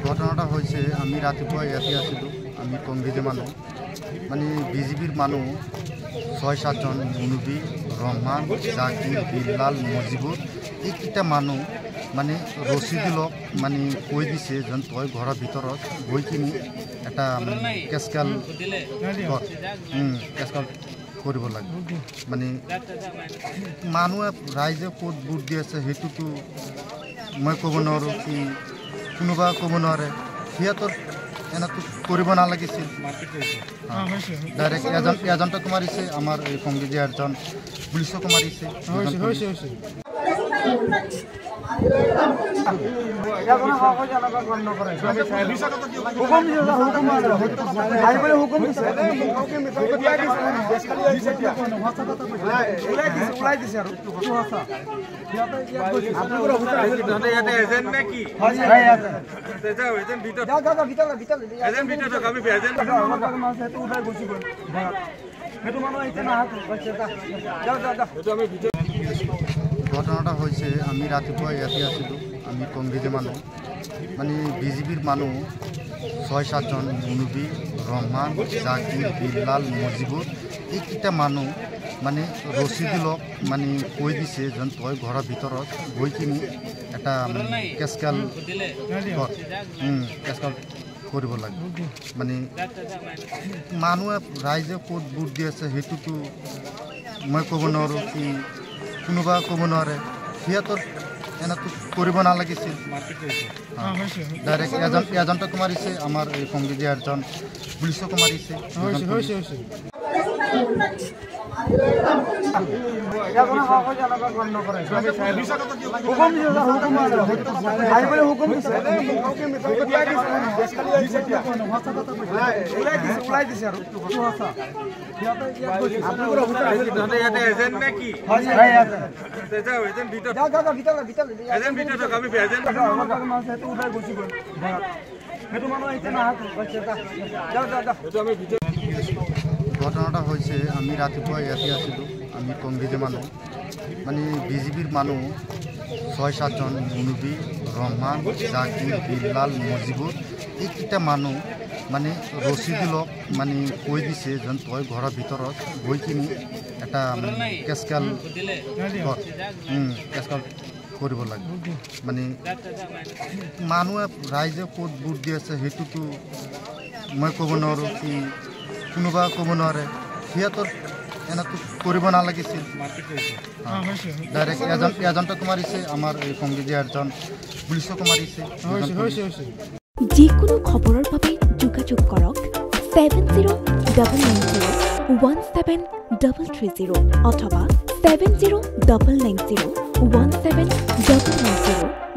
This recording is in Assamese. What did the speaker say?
ঘটনাটা হয়েছে আমি ৰাতিপুৱা ইয়াতে আছিলোঁ আমি কংগ্রেসের মানুষ মানে বিজেপির মানুষ ৬-৭ জন মুনুবি রহমান জাকির বিল্লাল মজিবুর এইকেইটা মানুষ মানে রশিদুলক মানে কৈ দিছে যেন তই ঘৰৰ ভিতৰত গৈ কিনি এটা কেচকাল কৰিব লাগে মানে মানুহে ৰাইজে ক'ত ভোট দি আছে সেইটোতো মই ক'ব নোৱাৰোঁ কি কোনোবা ক'ব নোৱাৰে সিহঁতৰ এনেকৈ কৰিব নালাগিছিল ডাইৰেক্ট এজনটো মাৰিছে আমাৰ এই কংগ্ৰেছৰ এজন পুলিচকো মাৰিছে ঘটনাটা হয়েছে আমি ৰাতিপুৱা ইয়াতে আছিলোঁ আমি কংগ্রেসের মানুষ মানে বিজেপির মানুষ ৬-৭ জন মুনুবি রহমান জাকির বিল্লাল মজিবুর এইকেইটা মানুষ মানে রশিদুলক মানে কৈ দিছে যেন তই ঘৰৰ ভিতৰত গৈ কিনি এটা কেচকাল কৰিব লাগে মানে মানুহে ৰাইজে ক'ত ভোট দি আছে সেইটোতো মই ক'ব নোৱাৰোঁ কি কোনোবা ক'ব নোৱাৰে সিহঁতৰ এনেকৈ কৰিব নালাগিছিল ডাইৰেক্ট এজনটো মাৰিছে আমাৰ এই কংগ্ৰেছৰ এজন পুলিচকো মাৰিছে ঘটনাটা হয়েছে আমি ৰাতিপুৱা ইয়াতে আছিলোঁ আমি কংগ্রেসের মানুষ মানে বিজেপির মানুষ ৬-৭ জন মুনুবি রহমান জাকির বিল্লাল মজিবুর এইকেইটা মানুষ মানে রশিদুলক মানে কৈ দিছে যেন তই ঘৰৰ ভিতৰত গৈ কিনি এটা কেচকাল কৰিব লাগে মানে মানুহে ৰাইজে ক'ত ভোট দি আছে সেইটোতো মই ক'ব নোৱাৰোঁ কি কোনোবা ক'ব নোৱাৰে সিহঁতৰ এনেকৈ কৰিব নালাগিছিল ডাইৰেক্ট এজনটো মাৰিছে আমাৰ এই কংগ্ৰেছৰ এজন পুলিচকো মাৰিছে যিকোনো খবৰৰ বাবে যোগাযোগ কৰক 7099017330 অথবা 7099017390